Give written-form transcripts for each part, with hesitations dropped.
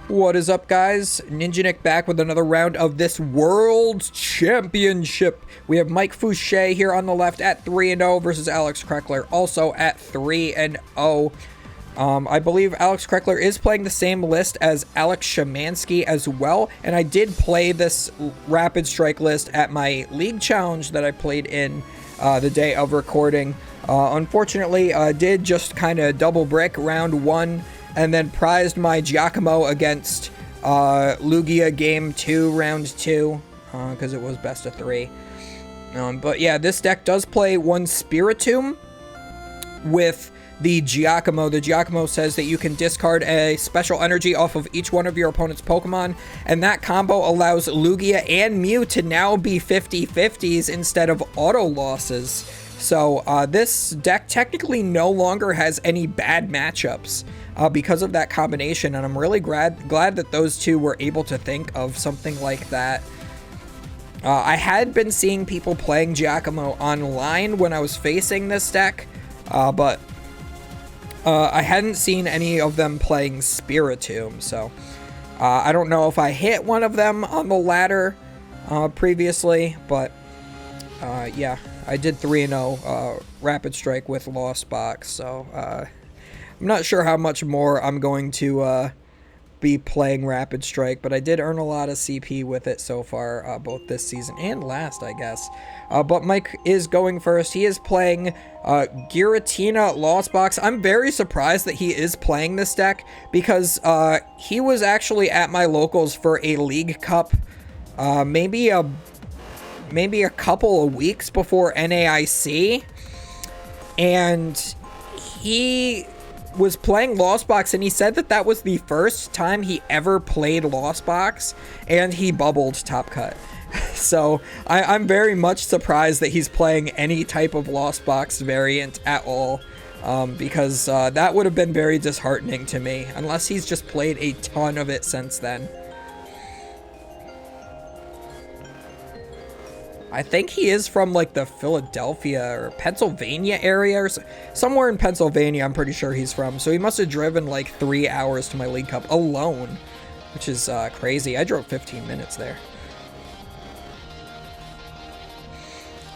What is up, guys? Ninja Nick back with another round of this World Championship. We have Mike Fouché here on the left at 3-0 versus Alex Kreckler, also at 3-0. I believe Alex Kreckler is playing the same list as Alex Szymanski as well, and I did play this Rapid Strike list at my League Challenge that I played in the day of recording. Unfortunately, did just kind of double brick round 1, and then prized my Giacomo against Lugia game 2, round 2, because it was best of 3. But yeah, this deck does play one Spiritomb with the Giacomo. The Giacomo says that you can discard a special energy off of each one of your opponent's Pokemon, and that combo allows Lugia and Mew to now be 50-50s instead of auto losses. So this deck technically no longer has any bad matchups because of that combination, and I'm really glad that those two were able to think of something like that. I had been seeing people playing Giacomo online when I was facing this deck, but I hadn't seen any of them playing Spiritomb, so I don't know if I hit one of them on the ladder previously, but yeah, I did 3-0 Rapid Strike with Lost Box, so I'm not sure how much more I'm going to be playing Rapid Strike, but I did earn a lot of CP with it so far, both this season and last, I guess. But Mike is going first. He is playing Giratina Lost Box. I'm very surprised that he is playing this deck because he was actually at my locals for a League Cup maybe a couple of weeks before NAIC, and he was playing Lost Box, and he said that that was the first time he ever played Lost Box, and he bubbled Top Cut. So I'm very much surprised that he's playing any type of Lost Box variant at all, because that would have been very disheartening to me, unless he's just played a ton of it since then. I think he is from like the Philadelphia or Pennsylvania area, or somewhere in Pennsylvania, I'm pretty sure he's from. So he must have driven like 3 hours to my League Cup alone, which is crazy. I drove 15 minutes there.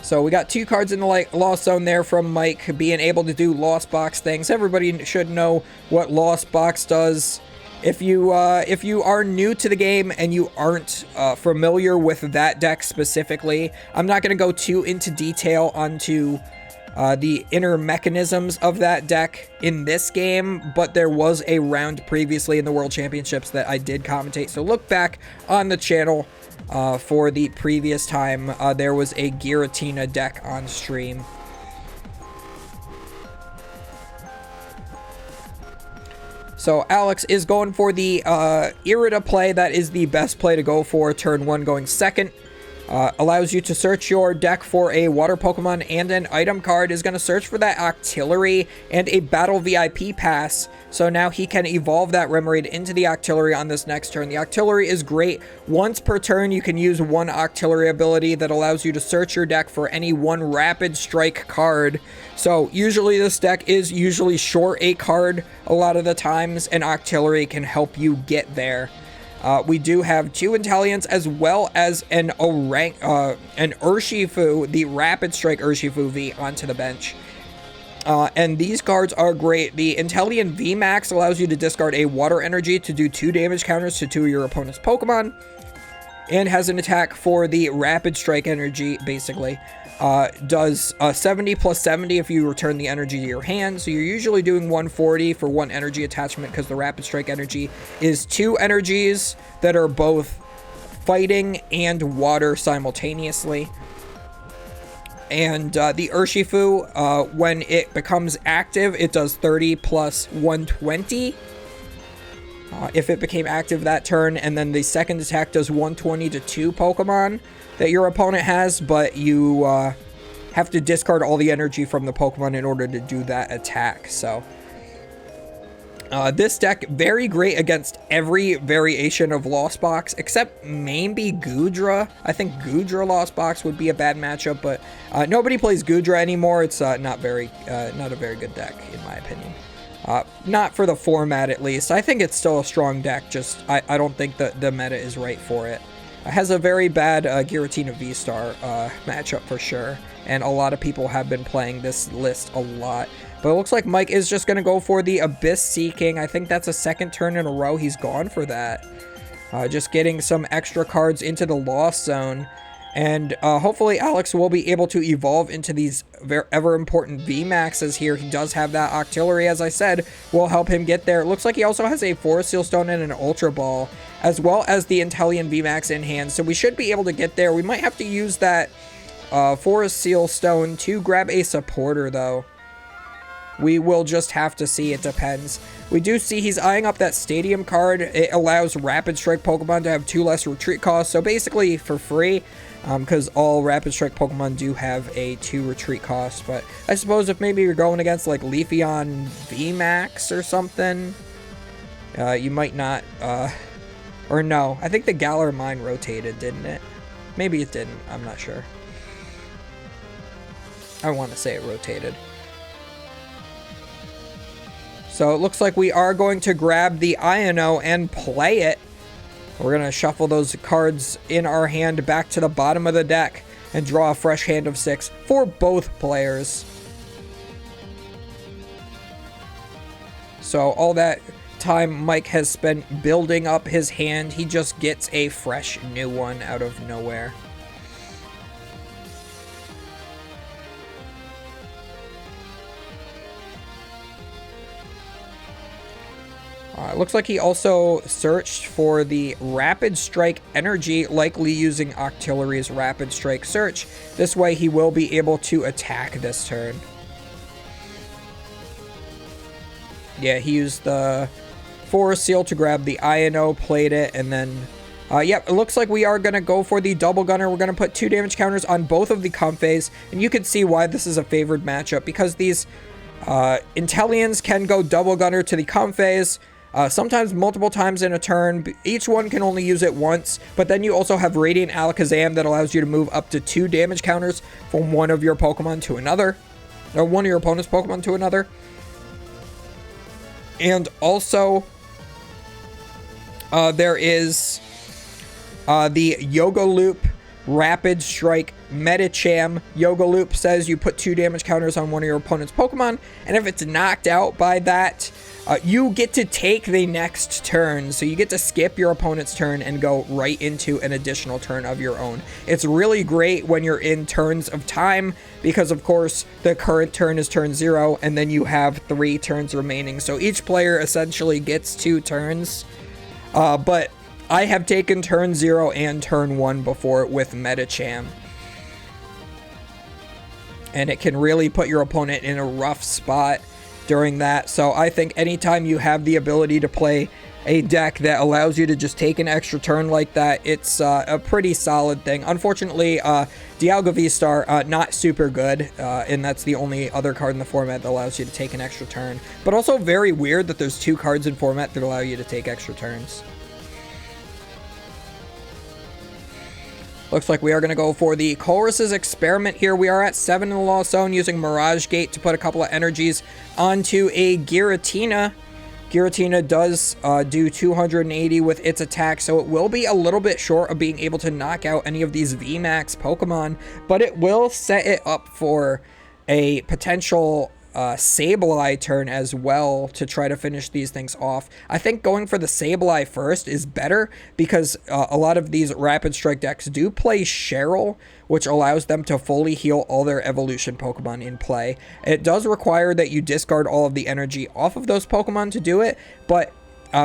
So we got 2 cards in the Lost Zone there from Mike, being able to do Lost Box things. Everybody should know what Lost Box does. If you are new to the game and you aren't familiar with that deck specifically, I'm not going to go too into detail onto the inner mechanisms of that deck in this game, but there was a round previously in the World Championships that I did commentate, so look back on the channel for the previous time there was a Giratina deck on stream. So Alex is going for the Irida play. That is the best play to go for. Turn 1 going second. Allows you to search your deck for a water Pokemon and an item card. Is going to search for that Octillery and a Battle VIP pass. So now he can evolve that Remoraid into the Octillery on this next turn. The Octillery is great. Once per turn, you can use one Octillery ability that allows you to search your deck for any one Rapid Strike card. So usually this deck is usually short a card a lot of the times, and Octillery can help you get there. We do have 2 Inteleons as well as an Urshifu, the Rapid Strike Urshifu V, onto the bench. And these cards are great. The Inteleon VMAX allows you to discard a water energy to do 2 damage counters to 2 of your opponent's Pokemon, and has an attack for the Rapid Strike energy, basically. Does 70 plus 70 if you return the energy to your hand, so you're usually doing 140 for 1 energy attachment, because the Rapid Strike energy is 2 energies that are both fighting and water simultaneously. And the Urshifu, when it becomes active, it does 30 plus 120 if it became active that turn, and then the second attack does 120 to 2 Pokemon that your opponent has, but you have to discard all the energy from the Pokemon in order to do that attack. So this deck, very great against every variation of Lost Box, except maybe Goodra. I think Goodra Lost Box would be a bad matchup, but nobody plays Goodra anymore. It's not a very good deck, in my opinion. Not for the format, at least. I think it's still a strong deck, just I don't think the meta is right for it. It has a very bad Giratina V-Star matchup for sure, and a lot of people have been playing this list a lot. But it looks like Mike is just going to go for the Abyss Seeking. I think that's a second turn in a row he's gone for that. Just getting some extra cards into the Lost Zone. And hopefully Alex will be able to evolve into these ever important VMAXs here. He does have that Octillery, as I said, will help him get there. It looks like he also has a Forest Seal Stone and an Ultra Ball, as well as the Inteleon VMAX in hand. So we should be able to get there. We might have to use that Forest Seal Stone to grab a supporter, though. We will just have to see. It depends. We do see he's eyeing up that Stadium card. It allows Rapid Strike Pokemon to have 2 less retreat costs. So basically for free, because all Rapid Strike Pokemon do have a 2 retreat cost. But I suppose if maybe you're going against like Leafeon VMAX or something, you might not... or no, I think the Galar Mine rotated, didn't it? Maybe it didn't. I'm not sure. I want to say it rotated. So it looks like we are going to grab the Iono and play it. We're going to shuffle those cards in our hand back to the bottom of the deck and draw a fresh hand of 6 for both players. So all that time Mike has spent building up his hand, he just gets a fresh new one out of nowhere. It looks like he also searched for the Rapid Strike Energy, likely using Octillery's Rapid Strike Search. This way he will be able to attack this turn. Yeah, he used the Forest Seal to grab the Iono, played it, and then... yep, it looks like we are going to go for the Double Gunner. We're going to put 2 damage counters on both of the Comfeys, and you can see why this is a favored matchup, because these Inteleons can go Double Gunner to the Comfeys, sometimes multiple times in a turn. Each one can only use it once, but then you also have Radiant Alakazam that allows you to move up to 2 damage counters from one of your Pokemon to another, or one of your opponent's Pokemon to another. And also, there is the Yoga Loop Rapid Strike Medicham. Yoga Loop says you put 2 damage counters on one of your opponent's Pokemon, and if it's knocked out by that, you get to take the next turn. So you get to skip your opponent's turn and go right into an additional turn of your own. It's really great when you're in turns of time, because of course the current turn is turn 0, and then you have 3 turns remaining. So each player essentially gets 2 turns. But I have taken turn 0 and turn 1 before with Medicham. And it can really put your opponent in a rough spot during that. So I think anytime you have the ability to play a deck that allows you to just take an extra turn like that, it's a pretty solid thing. Unfortunately, Dialga V-Star, not super good, and that's the only other card in the format that allows you to take an extra turn. But also very weird that there's 2 cards in format that allow you to take extra turns. Looks like we are going to go for the Colress's Experiment here. We are at 7 in the Lost Zone using Mirage Gate to put a couple of energies onto a Giratina. Giratina does do 280 with its attack, so it will be a little bit short of being able to knock out any of these VMAX Pokemon, but it will set it up for a potential Sableye turn as well to try to finish these things off. I think going for the Sableye first is better, because a lot of these Rapid Strike decks do play Cheryl, which allows them to fully heal all their evolution Pokemon in play. It does require that you discard all of the energy off of those Pokemon to do it, but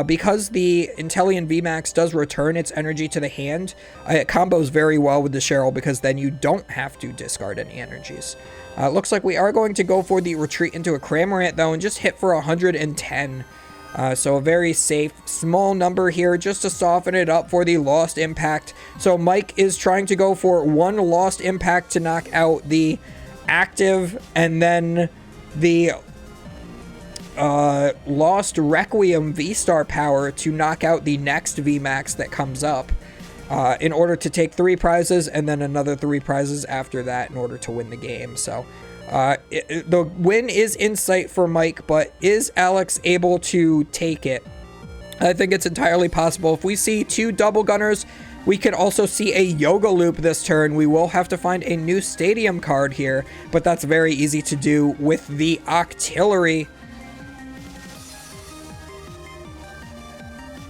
because the Inteleon VMAX does return its energy to the hand, it combos very well with the Cheryl, because then you don't have to discard any energies. Looks like we are going to go for the Retreat into a Cramorant, though, and just hit for 110. So a very safe, small number here, just to soften it up for the Lost Impact. So Mike is trying to go for 1 Lost Impact to knock out the active, and then the Lost Requiem V-Star power to knock out the next VMAX that comes up, in order to take 3 prizes, and then another 3 prizes after that in order to win the game. So The win is in sight for Mike, but is Alex able to take it? I think it's entirely possible. If we see 2 double gunners, we could also see a Yoga Loop this turn. We will have to find a new stadium card here, but that's very easy to do with the Octillery.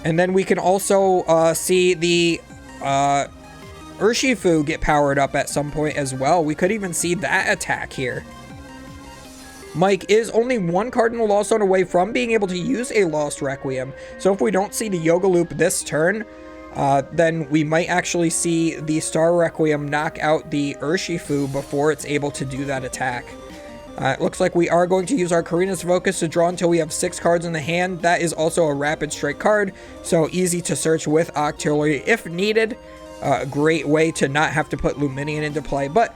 And then we can also see the Urshifu get powered up at some point as well. We could even see that attack here. Mike is only 1 card in the Lost Zone away from being able to use a Lost Requiem. So if we don't see the Yoga Loop this turn, then we might actually see the Star Requiem knock out the Urshifu before it's able to do that attack. It looks like we are going to use our Karina's Focus to draw until we have 6 cards in the hand. That is also a Rapid Strike card, so easy to search with Octillery if needed. Great way to not have to put Luminion into play, but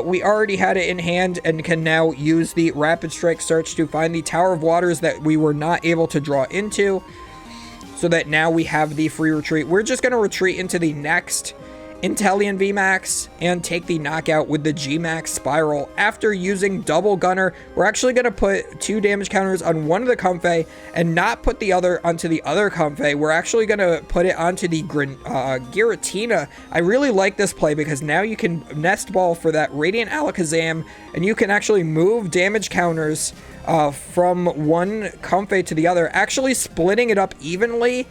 we already had it in hand and can now use the Rapid Strike search to find the Tower of Waters that we were not able to draw into, so that now we have the free retreat. We're just going to retreat into the next Inteleon VMAX and take the knockout with the Gmax Spiral. After using Double Gunner, we're actually going to put 2 damage counters on one of the Comfey and not put the other onto the other Comfey. We're actually going to put it onto the Giratina. I really like this play because now you can Nest Ball for that Radiant Alakazam, and you can actually move damage counters from one Comfey to the other, actually splitting it up evenly.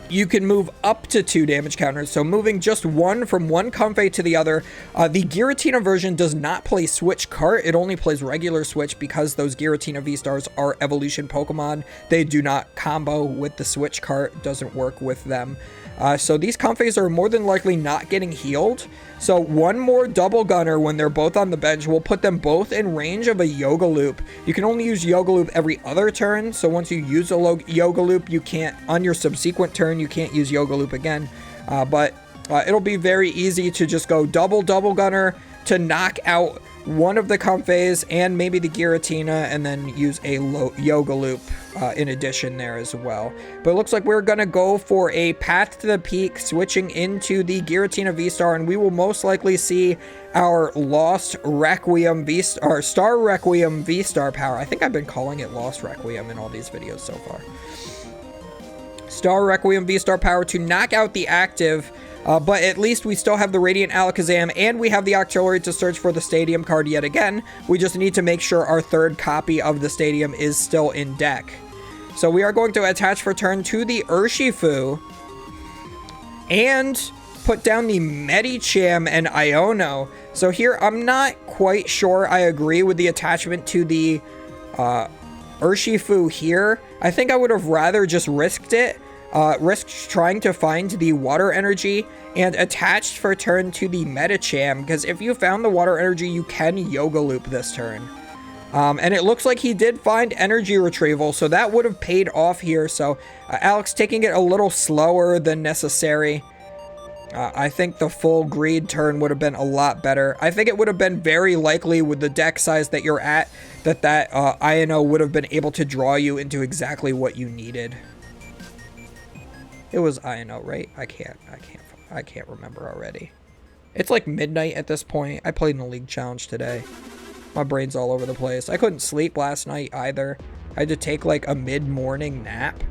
You can move up to 2 damage counters, so moving just 1 from one Comfey to the other. The Giratina version does not play Switch Cart, it only plays regular Switch because those Giratina V-Stars are evolution Pokemon. They do not combo with the Switch Cart, doesn't work with them. So these Comfeys are more than likely not getting healed. So 1 more Double Gunner when they're both on the bench will put them both in range of a Yoga Loop. You can only use Yoga Loop every other turn, so once you use a Yoga Loop, you can't, on your subsequent turn, you can't use Yoga Loop again. But it'll be very easy to just go Double Gunner to knock out one of the Comfeys and maybe the Giratina, and then use a Yoga Loop in addition there as well. But it looks like we're going to go for a Path to the Peak, switching into the Giratina V-Star, and we will most likely see our Lost Requiem V-Star, Star Requiem V-Star power. I think I've been calling it Lost Requiem in all these videos so far. Star Requiem V-Star power to knock out the active, but at least we still have the Radiant Alakazam, and we have the Octillery to search for the Stadium card yet again. We just need to make sure our 3rd copy of the Stadium is still in deck. So we are going to attach for turn to the Urshifu, and put down the Medicham and Iono. So here, I'm not quite sure I agree with the attachment to the Urshifu here. I think I would have rather just risked it. Risked trying to find the water energy and attached for turn to the Medicham, because if you found the water energy, you can Yoga Loop this turn. And it looks like he did find energy retrieval, so that would have paid off here. So Alex taking it a little slower than necessary. I think the full greed turn would have been a lot better. I think it would have been very likely with the deck size that you're at that Iono would have been able to draw you into exactly what you needed. It was Iono, right? I can't remember already. It's like midnight at this point. I played in the League Challenge today. My brain's all over the place. I couldn't sleep last night either. I had to take like a mid-morning nap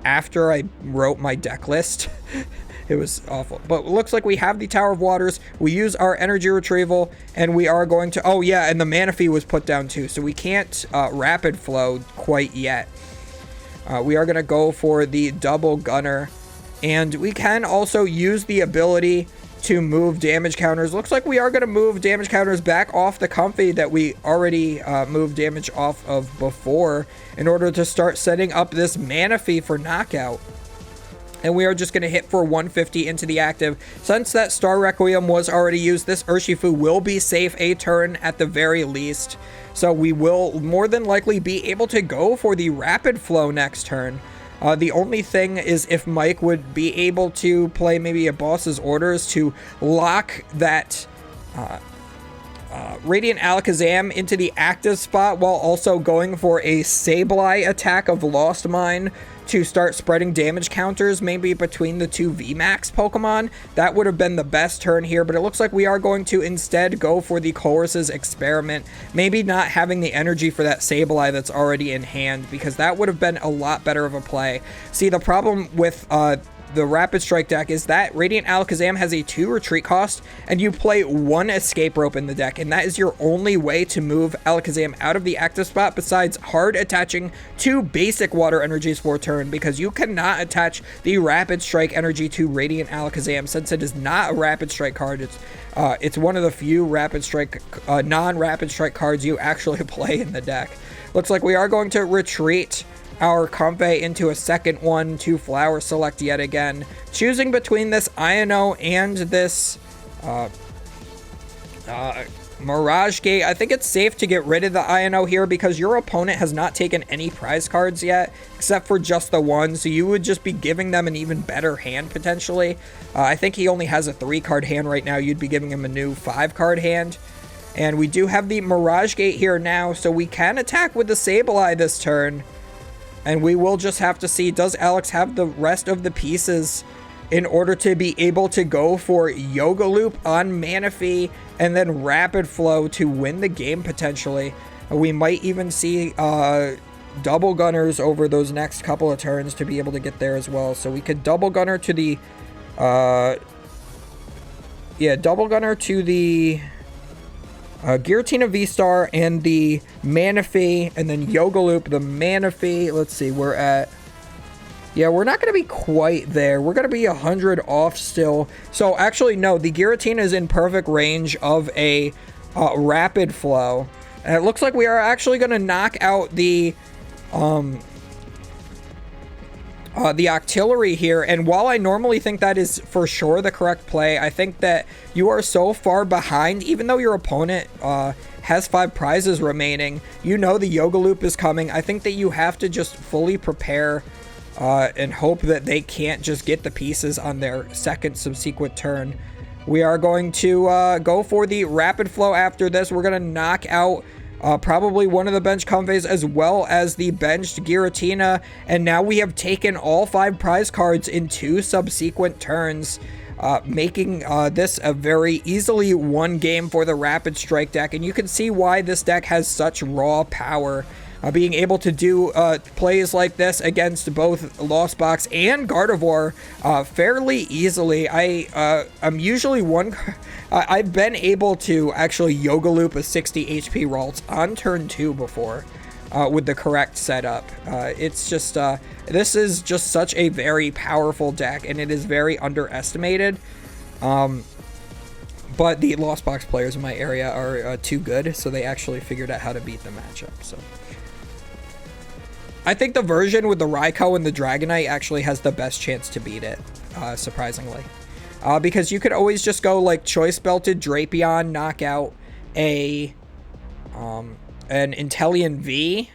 after I wrote my deck list. It was awful. But it looks like we have the Tower of Waters. We use our energy retrieval, and we are going to... Oh, yeah, and the Manaphy was put down too, so we can't Rapid Flow quite yet. We are going to go for the Double Gunner, and we can also use the ability to move damage counters. Looks like we are going to move damage counters back off the Comfey that we already moved damage off of before in order to start setting up this Manaphy for knockout. And we are just going to hit for 150 into the active. Since that Star Requiem was already used, this Urshifu will be safe a turn at the very least. So we will more than likely be able to go for the Rapid Flow next turn. The only thing is if Mike would be able to play maybe a Boss's Orders to lock that Radiant Alakazam into the active spot while also going for a Sableye attack of Lost Mine to start spreading damage counters maybe between the two VMAX Pokemon, that would have been the best turn here, but it looks like we are going to instead go for the Colress's Experiment, maybe not having the energy for that Sableye that's already in hand, because that would have been a lot better of a play. See, the problem with the Rapid Strike deck is that Radiant Alakazam has a 2 retreat cost, and you play 1 Escape Rope in the deck, and that is your only way to move Alakazam out of the active spot besides hard attaching 2 basic water energies for a turn, because you cannot attach the Rapid Strike energy to Radiant Alakazam since it is not a Rapid Strike card. It's one of the few Rapid Strike, non-Rapid Strike cards you actually play in the deck. Looks like we are going to retreat our Comfey into a second one to Flower Select yet again, choosing between this Iono and this Mirage Gate. I think it's safe to get rid of the Iono here because your opponent has not taken any prize cards yet, except for just the one, so you would just be giving them an even better hand potentially. I think he only has a 3-card hand right now. You'd be giving him a new 5-card hand. And we do have the Mirage Gate here now, so we can attack with the Sableye this turn. And we will just have to see, does Alex have the rest of the pieces in order to be able to go for Yoga Loop on Manaphy and then Rapid Flow to win the game potentially. We might even see double gunners over those next couple of turns to be able to get there as well. So we could double gunner to the Giratina V-Star and the Manaphy, and then Yoga Loop the Manaphy. Let's see, we're at... Yeah, we're not going to be quite there. We're going to be 100 off still. So, actually, no, the Giratina is in perfect range of a Rapid Flow. And it looks like we are actually going to knock out the Octillery here, and while I normally think that is for sure the correct play, I think that you are so far behind, even though your opponent has 5 prizes remaining, you know the Yoga Loop is coming. I think that you have to just fully prepare and hope that they can't just get the pieces on their second subsequent turn. We are going to go for the Rapid Flow after this. We're going to knock out probably one of the bench Comfeys as well as the benched Giratina, and now we have taken all 5 prize cards in 2 subsequent turns, making this a very easily won game for the Rapid Strike deck, and you can see why this deck has such raw power. Being able to do plays like this against both Lost Box and Gardevoir fairly easily. I'm usually I've been able to actually Yoga Loop a 60 HP Ralts on turn 2 before with the correct setup. It's just, this is just such a very powerful deck, and it is very underestimated. But the Lost Box players in my area are too good, so they actually figured out how to beat the matchup. So I think the version with the Raikou and the Dragonite actually has the best chance to beat it, surprisingly. Because you could always just go like Choice Belted Drapion, knock out an Inteleon V,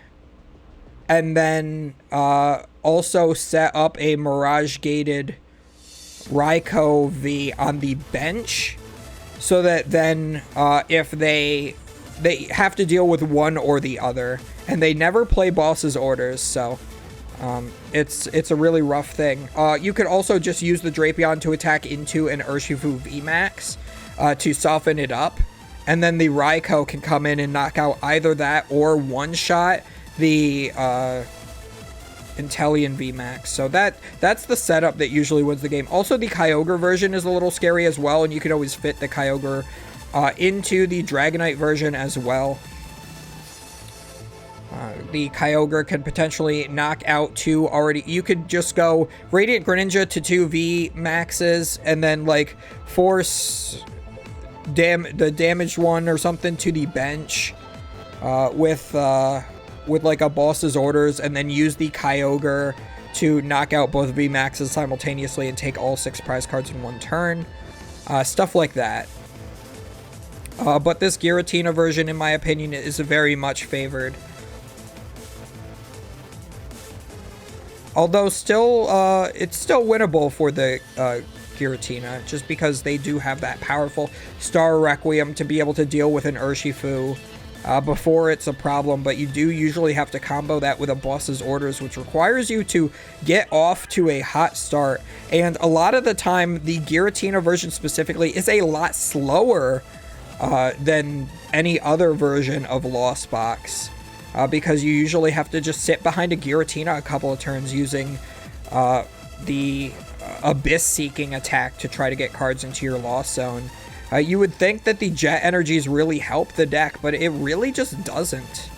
and then also set up a Mirage Gated Raikou V on the bench, so that then if they have to deal with one or the other, and they never play boss's orders, so it's a really rough thing. You could also just use the Drapion to attack into an Urshifu VMAX to soften it up, and then the Raikou can come in and knock out either that or one-shot the Inteleon VMAX. So that's the setup that usually wins the game. Also, the Kyogre version is a little scary as well, and you can always fit the Kyogre into the Dragonite version as well. The Kyogre can potentially knock out 2 already. You could just go Radiant Greninja to 2 V maxes and then like force the damaged one or something to the bench with like a boss's orders, and then use the Kyogre to knock out both V maxes simultaneously and take all 6 prize cards in one turn. Stuff like that. But this Giratina version, in my opinion, is very much favored. Although still, it's still winnable for the Giratina, just because they do have that powerful Star Requiem to be able to deal with an Urshifu before it's a problem, but you do usually have to combo that with a boss's orders, which requires you to get off to a hot start. And a lot of the time, the Giratina version specifically is a lot slower than any other version of Lost Box, because you usually have to just sit behind a Giratina a couple of turns using the Abyss-seeking attack to try to get cards into your Lost Zone. You would think that the jet energies really help the deck, but it really just doesn't.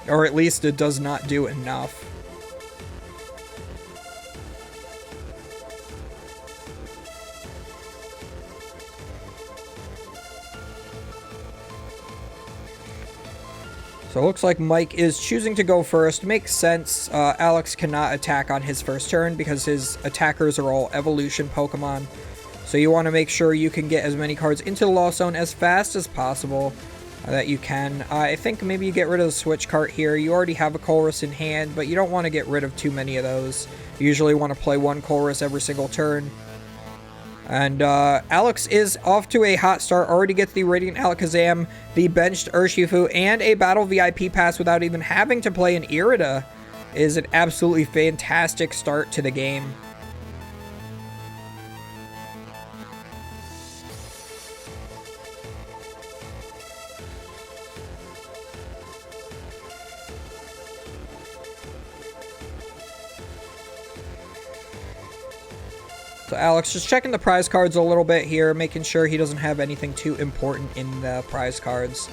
Or at least it does not do enough. So it looks like Mike is choosing to go first. Makes sense. Alex cannot attack on his first turn because his attackers are all evolution Pokemon. So you want to make sure you can get as many cards into the Lost Zone as fast as possible that you can. I think maybe you get rid of the switch cart here. You already have a Colress in hand, but you don't want to get rid of too many of those. You usually want to play one Colress every single turn. And Alex is off to a hot start. Already gets the Radiant Alakazam, the benched Urshifu, and a Battle VIP pass without even having to play an Irida. Is an absolutely fantastic start to the game. So Alex just checking the prize cards a little bit here, making sure he doesn't have anything too important in the prize cards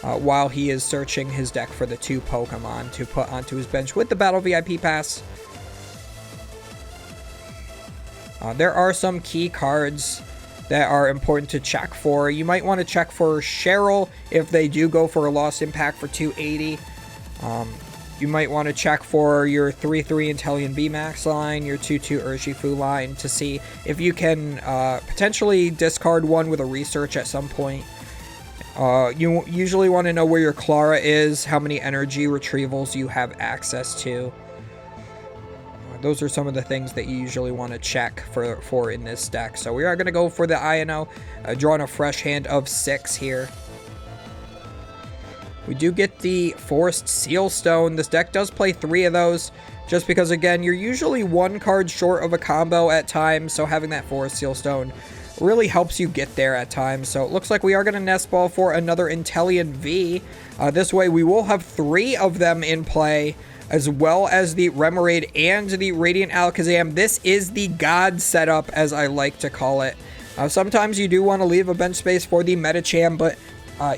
while he is searching his deck for the 2 Pokemon to put onto his bench with the Battle VIP pass. There are some key cards that are important to check for. You might want to check for Cheryl if they do go for a Lost Impact for 280. You might want to check for your 3-3 Inteleon VMAX line, your 2-2 Urshifu line, to see if you can potentially discard one with a research at some point. You usually want to know where your Clara is, how many energy retrievals you have access to. Those are some of the things that you usually want to check for in this deck. So we are going to go for the INO, drawing a fresh hand of 6 here. We do get the Forest Seal Stone. This deck does play 3 of those, just because, again, you're usually 1 card short of a combo at times, so having that Forest Seal Stone really helps you get there at times. So it looks like we are going to nest ball for another Inteleon V. This way we will have 3 of them in play, as well as the Remoraid and the Radiant Alakazam. This is the God setup, as I like to call it. Sometimes you do want to leave a bench space for the Medicham, but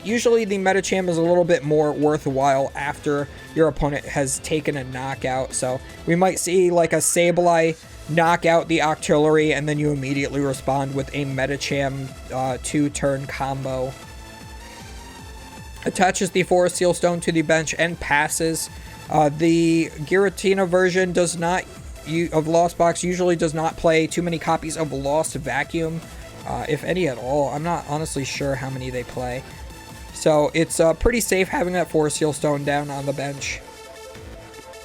usually the Medicham is a little bit more worthwhile after your opponent has taken a knockout. So we might see like a Sableye knock out the Octillery, and then you immediately respond with a Medicham 2-turn combo. Attaches the Forest Seal Stone to the bench and passes. The Giratina version does not of Lost Box usually does not play too many copies of Lost Vacuum, if any at all. I'm not honestly sure how many they play. So it's pretty safe having that Forest Seal Stone down on the bench,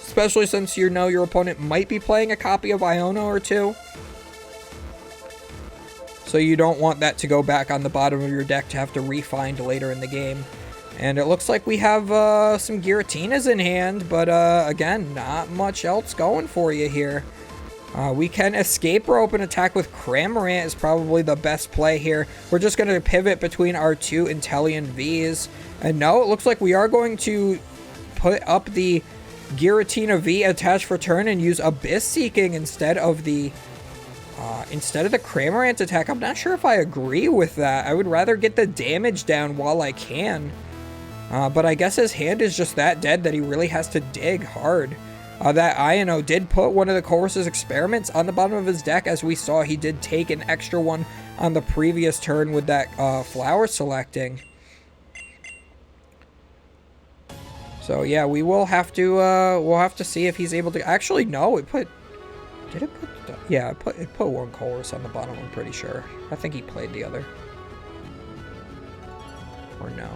especially since you know your opponent might be playing a copy of Iono or 2. So you don't want that to go back on the bottom of your deck to have to refind later in the game. And it looks like we have some Giratinas in hand, but again, not much else going for you here. We can escape rope and attack with Cramorant is probably the best play here. We're just going to pivot between our 2 Inteleon Vs. And no, it looks like we are going to put up the Giratina V attached for turn and use Abyss Seeking instead of the Cramorant attack. I'm not sure if I agree with that. I would rather get the damage down while I can. But I guess his hand is just that dead that he really has to dig hard. That Iono did put one of the Colress's experiments on the bottom of his deck. As we saw, he did take an extra one on the previous turn with that flower selecting. So yeah, we will have to we'll have to see if he's able to. Actually, no, it put. Did it put? Yeah, it put one Colress on the bottom. I'm pretty sure. I think he played the other. Or no.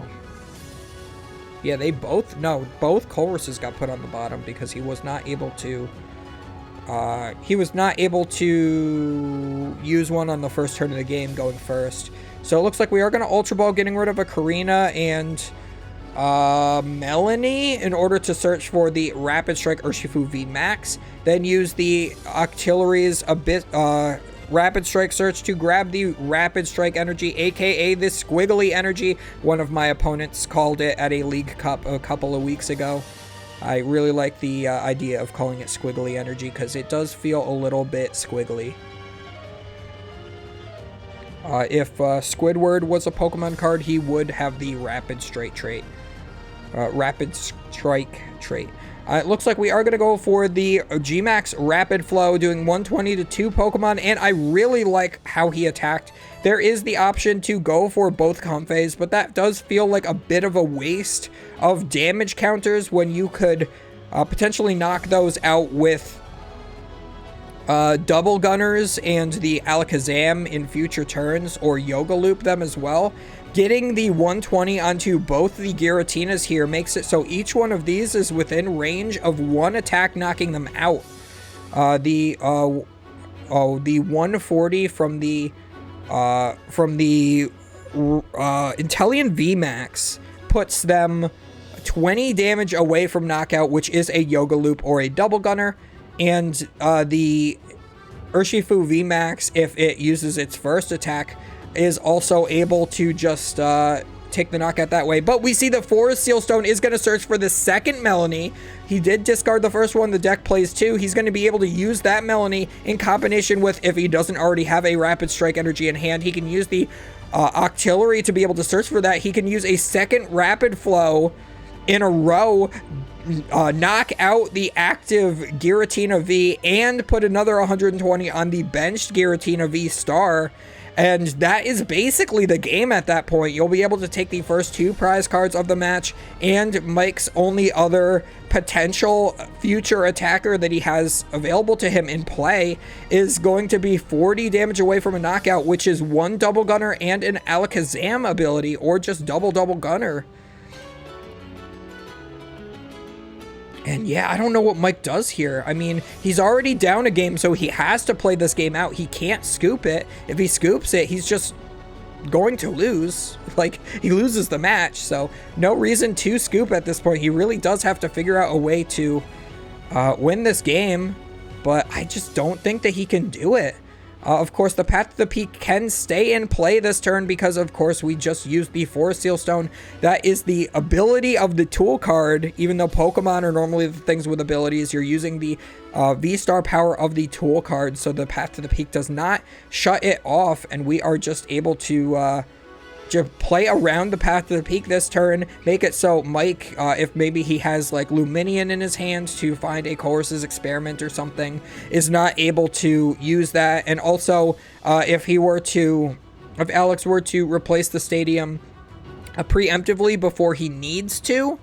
Yeah, they both, no, both Colresses got put on the bottom because he was not able to he was not able to use one on the first turn of the game going first. So it looks like we are going to Ultra Ball, getting rid of a Karina and Melanie in order to search for the Rapid Strike Urshifu V Max. Then use the Octillery's Rapid Strike Search to grab the Rapid Strike Energy, aka the Squiggly Energy. One of my opponents called it at a League Cup a couple of weeks ago. I really like the idea of calling it Squiggly Energy because it does feel a little bit squiggly. If Squidward was a Pokemon card, he would have the Rapid Strike trait. It looks like we are going to go for the G-Max Rapid Flow, doing 120 to 2 Pokemon, and I really like how he attacked. There is the option to go for both Comfeys, but that does feel like a bit of a waste of damage counters when you could potentially knock those out with Double Gunners and the Alakazam in future turns, or Yoga Loop them as well. Getting the 120 onto both the Giratinas here makes it so each one of these is within range of one attack knocking them out. The 140 from the Inteleon VMAX puts them 20 damage away from knockout, which is a Yoga Loop or a Double Gunner. And the Urshifu VMAX, if it uses its first attack, is also able to just take the knockout that way. But we see that Forest Sealstone is going to search for the second Melanie. He did discard the first one. The deck plays two. He's going to be able to use that Melanie in combination with, if he doesn't already have a Rapid Strike Energy in hand, he can use the Octillery to be able to search for that. He can use a second Rapid Flow in a row, knock out the active Giratina V, and put another 120 on the benched Giratina V Star. And that is basically the game at that point. You'll be able to take the first two prize cards of the match, and Mike's only other potential future attacker that he has available to him in play is going to be 40 damage away from a knockout, which is one Double Gunner and an Alakazam ability, or just Double Gunner. And yeah, I don't know what Mike does here. I mean, he's already down a game, so he has to play this game out. He can't scoop it. If he scoops it, he's just going to lose. Like, he loses the match, so no reason to scoop at this point. He really does have to figure out a way to win this game, but I just don't think that he can do it. Of course, the Path to the Peak can stay in play this turn because, of course, we just used the Forest Sealstone. That is the ability of the tool card. Even though Pokemon are normally the things with abilities, you're using the V-Star power of the tool card, so the Path to the Peak does not shut it off, and we are just able to play around the Path to the Peak this turn, make it so Mike, if maybe he has like Luminion in his hand to find a Colress's Experiment or something, is not able to use that. And also, if Alex were to replace the stadium preemptively before he needs to,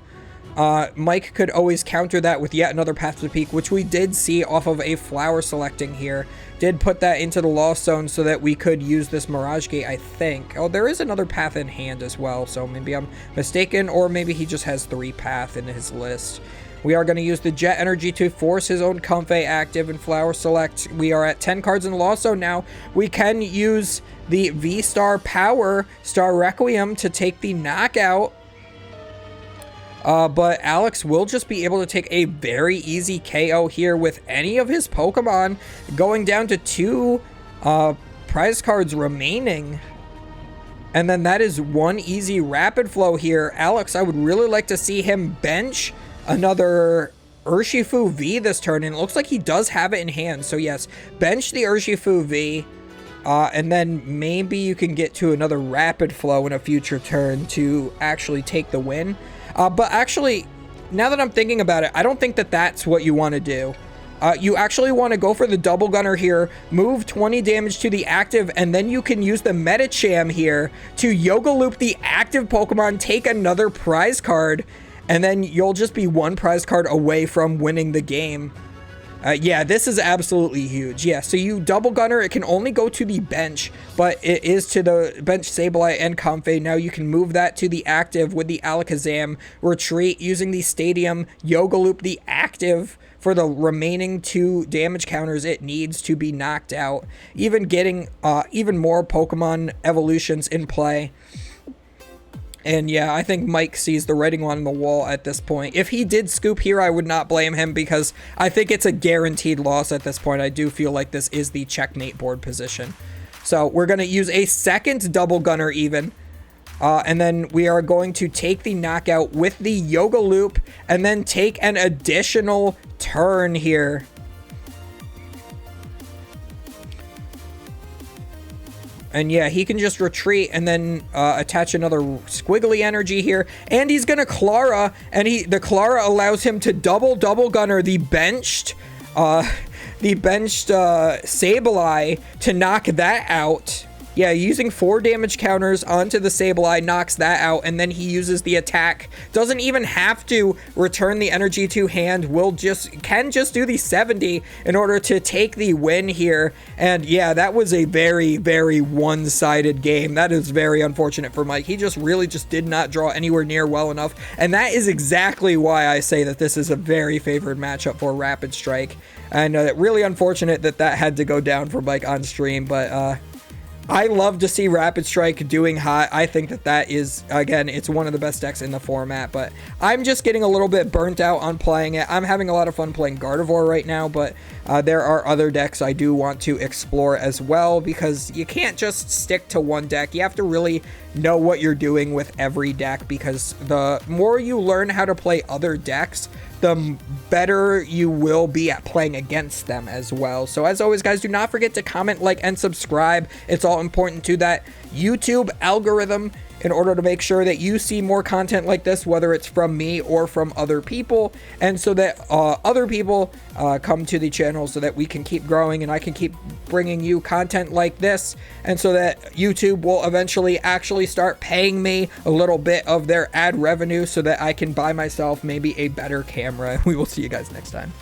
Mike could always counter that with yet another Path to the Peak, which we did see off of a flower selecting here. Did put that into the Lost Zone so that we could use this Mirage Gate, I think. Oh, there is another path in hand as well, so maybe I'm mistaken, or maybe he just has 3 path in his list. We are going to use the Jet Energy to force his own Comfey active and Flower Select. We are at 10 cards in the Lost Zone now. We can use the V-Star Power Star Requiem to take the knockout. But Alex will just be able to take a very easy KO here with any of his Pokemon, going down to 2 prize cards remaining. And then that is one easy Rapid Flow here. Alex, I would really like to see him bench another Urshifu V this turn, and it looks like he does have it in hand. So yes, bench the Urshifu V, and then maybe you can get to another Rapid Flow in a future turn to actually take the win. But actually, now that I'm thinking about it, I don't think that that's what you want to do. You actually want to go for the Double Gunner here, move 20 damage to the active, and then you can use the Medicham here to Yoga Loop the active Pokemon, take another prize card, and then you'll just be 1 prize card away from winning the game. Yeah, this is absolutely huge. Yeah, so you Double Gunner, it can only go to the bench, but it is to the bench Sableye and Comfey. Now you can move that to the active with the Alakazam, retreat using the Stadium, Yoga Loop the active for the remaining 2 damage counters it needs to be knocked out, even getting even more Pokemon evolutions in play. And yeah, I think Mike sees the writing on the wall at this point. If he did scoop here, I would not blame him because I think it's a guaranteed loss at this point. I do feel like this is the checkmate board position. So we're going to use a second double gunner even. And then we are going to take the knockout with the Yoga Loop and then take an additional turn here. And yeah, he can just retreat and then attach another squiggly energy here. And he's going to Clara, and the Clara allows him to double gunner the benched Sableye to knock that out. Yeah, using 4 damage counters onto the Sableye knocks that out, and then he uses the attack. Doesn't even have to return the energy to hand. Can just do the 70 in order to take the win here. And yeah, that was a very, very one-sided game. That is very unfortunate for Mike. He really did not draw anywhere near well enough. And that is exactly why I say that this is a very favored matchup for Rapid Strike. And really unfortunate that had to go down for Mike on stream, but I love to see Rapid Strike doing hot. I think that is, again, it's one of the best decks in the format, but I'm just getting a little bit burnt out on playing it. I'm having a lot of fun playing Gardevoir right now, but there are other decks I do want to explore as well, because you can't just stick to one deck. You have to really know what you're doing with every deck, because the more you learn how to play other decks, the better you will be at playing against them as well. So as always, guys, do not forget to comment, like, and subscribe. It's all important to that YouTube algorithm in order to make sure that you see more content like this, whether it's from me or from other people, and so that other people come to the channel so that we can keep growing and I can keep bringing you content like this, and so that YouTube will eventually actually start paying me a little bit of their ad revenue so that I can buy myself maybe a better camera. We will see you guys next time.